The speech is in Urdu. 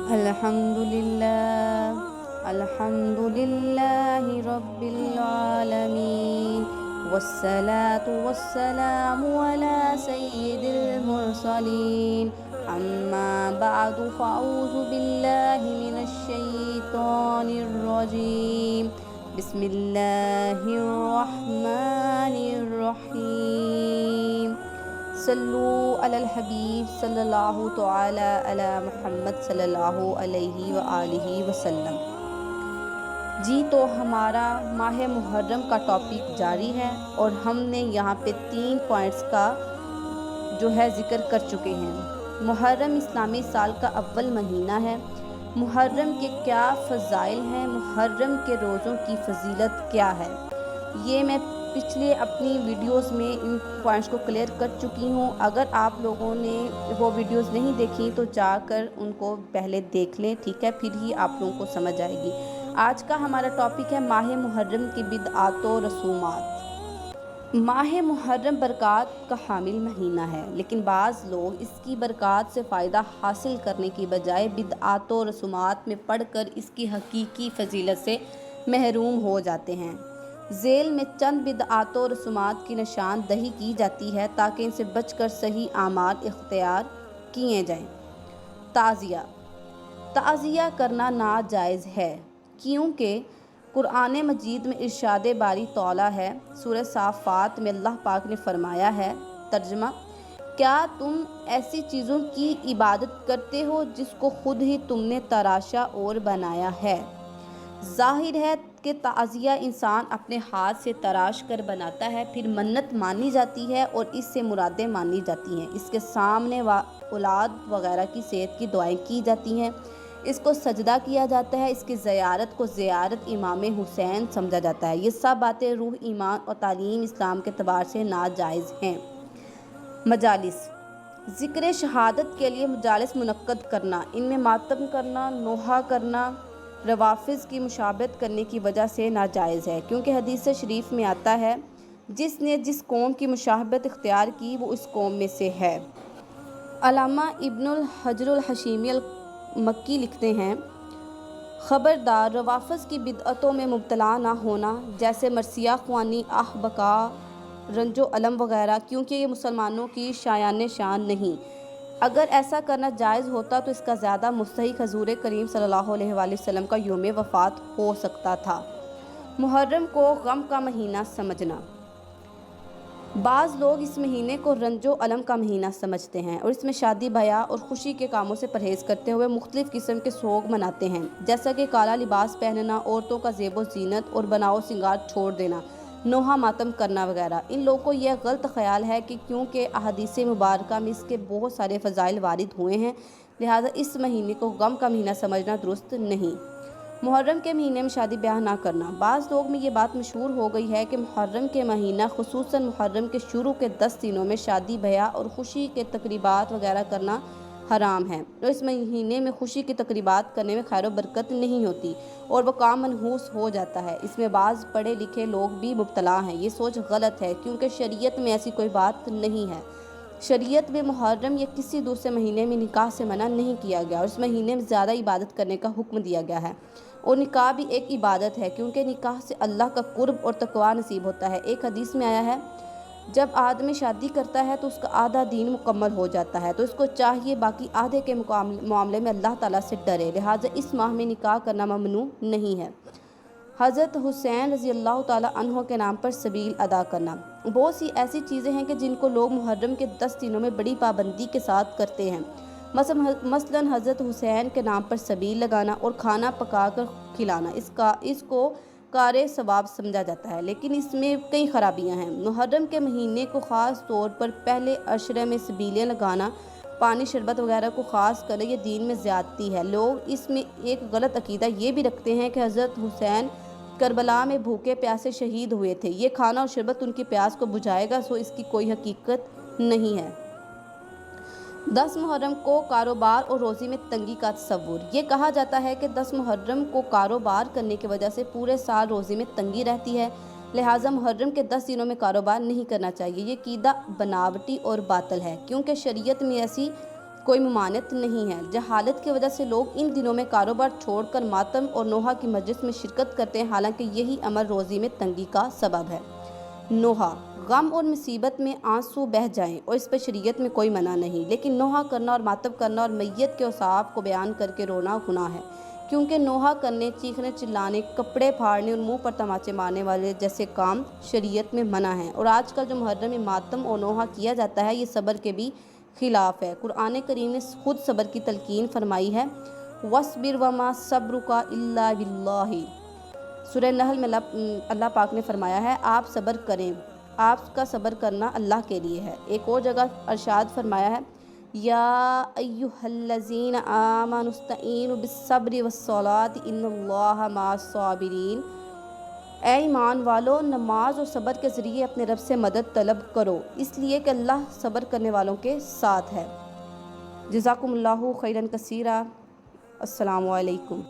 الحمد للہ رب العالمین والصلاة والسلام علی سید المرسلین اما بعد فاعوذ باللہ من الشیطان الرجیم بسم اللہ الرحمن الرحیم صلو علی الحبیب صلی اللہ تعالی علی محمد صلی اللہ علیہ وآلہ وسلم۔ جی تو ہمارا ماہ محرم کا ٹاپک جاری ہے اور ہم نے یہاں پہ 3 پوائنٹس کا جو ہے ذکر کر چکے ہیں۔ محرم اسلامی سال کا اول مہینہ ہے۔ محرم کے کیا فضائل ہیں، محرم کے روزوں کی فضیلت کیا ہے، یہ میں پچھلے اپنی ویڈیوز میں ان پوائنٹس کو کلیئر کر چکی ہوں۔ اگر آپ لوگوں نے وہ ویڈیوز نہیں دیکھی تو جا کر ان کو پہلے دیکھ لیں، ٹھیک ہے، پھر ہی آپ لوگوں کو سمجھ آئے گی۔ آج کا ہمارا ٹاپک ہے ماہ محرم کی بدعات و رسومات۔ ماہ محرم برکات کا حامل مہینہ ہے، لیکن بعض لوگ اس کی برکات سے فائدہ حاصل کرنے کی بجائے بدعات و رسومات میں پڑھ کر اس کی حقیقی فضیلت سے محروم ہو جاتے ہیں۔ ذیل میں چند بدعات و رسومات کی نشان دہی کی جاتی ہے تاکہ ان سے بچ کر صحیح اعمال اختیار کیے جائیں۔ تعزیہ کرنا ناجائز ہے، کیونکہ قرآن مجید میں ارشاد باری تعالیٰ ہے۔ سورہ صافات میں اللہ پاک نے فرمایا ہے، ترجمہ: کیا تم ایسی چیزوں کی عبادت کرتے ہو جس کو خود ہی تم نے تراشا اور بنایا ہے؟ ظاہر ہے کہ تعزیہ انسان اپنے ہاتھ سے تراش کر بناتا ہے، پھر منت مانی جاتی ہے اور اس سے مرادیں مانی جاتی ہیں، اس کے سامنے اولاد وغیرہ کی صحت کی دعائیں کی جاتی ہیں، اس کو سجدہ کیا جاتا ہے، اس کی زیارت کو زیارت امام حسین سمجھا جاتا ہے۔ یہ سب باتیں روح، ایمان اور تعلیم اسلام کے اعتبار سے ناجائز ہیں۔ مجالس: ذکر شہادت کے لیے مجالس منعقد کرنا، ان میں ماتم کرنا، نوحہ کرنا روافض کی مشابہت کرنے کی وجہ سے ناجائز ہے، کیونکہ حدیث شریف میں آتا ہے، جس نے جس قوم کی مشابہت اختیار کی وہ اس قوم میں سے ہے۔ علامہ ابن الحجر الحشیمی المکی لکھتے ہیں، خبردار روافض کی بدعتوں میں مبتلا نہ ہونا، جیسے مرثیہ خوانی، آہ بکا، رنج و الم وغیرہ، کیونکہ یہ مسلمانوں کی شایان شان نہیں۔ اگر ایسا کرنا جائز ہوتا تو اس کا زیادہ مستحق حضور کریم صلی اللہ علیہ وآلہ وسلم کا یوم وفات ہو سکتا تھا۔ محرم کو غم کا مہینہ سمجھنا: بعض لوگ اس مہینے کو رنج و الم کا مہینہ سمجھتے ہیں اور اس میں شادی بیاہ اور خوشی کے کاموں سے پرہیز کرتے ہوئے مختلف قسم کے سوگ مناتے ہیں، جیسا کہ کالا لباس پہننا، عورتوں کا زیب و زینت اور بناؤ سنگار چھوڑ دینا، نوحہ ماتم کرنا وغیرہ۔ ان لوگوں کو یہ غلط خیال ہے کہ کیونکہ احادیث مبارکہ میں اس کے بہت سارے فضائل وارد ہوئے ہیں، لہٰذا اس مہینے کو غم کا مہینہ سمجھنا درست نہیں۔ محرم کے مہینے میں شادی بیاہ نہ کرنا: بعض لوگ میں یہ بات مشہور ہو گئی ہے کہ محرم کے مہینہ خصوصاً محرم کے شروع کے 10 دنوں میں شادی بیاہ اور خوشی کے تقریبات وغیرہ کرنا حرام ہے، اور اس مہینے میں خوشی کی تقریبات کرنے میں خیر و برکت نہیں ہوتی اور وہ کام منحوس ہو جاتا ہے۔ اس میں بعض پڑھے لکھے لوگ بھی مبتلا ہیں۔ یہ سوچ غلط ہے، کیونکہ شریعت میں ایسی کوئی بات نہیں ہے۔ شریعت میں محرم یا کسی دوسرے مہینے میں نکاح سے منع نہیں کیا گیا اور اس مہینے میں زیادہ عبادت کرنے کا حکم دیا گیا ہے، اور نکاح بھی ایک عبادت ہے، کیونکہ نکاح سے اللہ کا قرب اور تقویٰ نصیب ہوتا ہے۔ ایک حدیث میں آیا ہے، جب آدمی شادی کرتا ہے تو اس کا آدھا دین مکمل ہو جاتا ہے، تو اس کو چاہیے باقی آدھے کے معاملے میں اللہ تعالیٰ سے ڈرے، لہٰذا اس ماہ میں نکاح کرنا ممنوع نہیں ہے۔ حضرت حسین رضی اللہ تعالیٰ عنہ کے نام پر سبیل ادا کرنا: بہت سی ایسی چیزیں ہیں کہ جن کو لوگ محرم کے 10 دنوں میں بڑی پابندی کے ساتھ کرتے ہیں، مثلاً حضرت حسین کے نام پر سبیل لگانا اور کھانا پکا کر کھلانا، اس کو کار ثواب سمجھا جاتا ہے، لیکن اس میں کئی خرابیاں ہیں۔ محرم کے مہینے کو خاص طور پر پہلے عشرے میں سبیلیں لگانا، پانی شربت وغیرہ کو خاص کر یہ دین میں زیادتی ہے۔ لوگ اس میں ایک غلط عقیدہ یہ بھی رکھتے ہیں کہ حضرت حسین کربلا میں بھوکے پیاسے شہید ہوئے تھے، یہ کھانا اور شربت ان کی پیاس کو بجھائے گا، سو اس کی کوئی حقیقت نہیں ہے۔ 10 محرم کو کاروبار اور روزی میں تنگی کا تصور: یہ کہا جاتا ہے کہ 10 محرم کو کاروبار کرنے کی وجہ سے پورے سال روزی میں تنگی رہتی ہے، لہٰذا محرم کے 10 دنوں میں کاروبار نہیں کرنا چاہیے۔ یہ عقیدہ بناوٹی اور باطل ہے، کیونکہ شریعت میں ایسی کوئی ممانعت نہیں ہے۔ جہالت کی وجہ سے لوگ ان دنوں میں کاروبار چھوڑ کر ماتم اور نوحہ کی مجلس میں شرکت کرتے ہیں، حالانکہ یہی عمل روزی میں تنگی کا سبب ہے۔ نوحہ، غم اور مصیبت میں آنسو بہہ جائیں اور اس پر شریعت میں کوئی منع نہیں، لیکن نوحہ کرنا اور ماتم کرنا اور میت کے اوصاف کو بیان کر کے رونا گناہ ہے، کیونکہ نوحہ کرنے، چیخنے چلانے، کپڑے پھاڑنے اور منہ پر تماچے مارنے والے جیسے کام شریعت میں منع ہیں، اور آج کل جو محرم میں ماتم اور نوحہ کیا جاتا ہے یہ صبر کے بھی خلاف ہے۔ قرآن کریم نے خود صبر کی تلقین فرمائی ہے، وَاصْبِرْ وَمَا صَبْرُكَ إِلَّا بِاللَّهِ۔ سورہ نحل میں اللہ پاک نے فرمایا ہے آپ صبر کریں، آپ کا صبر کرنا اللہ کے لیے ہے۔ ایک اور جگہ ارشاد فرمایا ہے، یا ایھا الذین آمنوا استعینوا بالصبر والصلاۃ ان اللہ مع الصابرین۔ اے ایمان والو، نماز اور صبر کے ذریعے اپنے رب سے مدد طلب کرو، اس لیے کہ اللہ صبر کرنے والوں کے ساتھ ہے۔ جزاکم اللہ خیرا کثیرا۔ السلام علیکم۔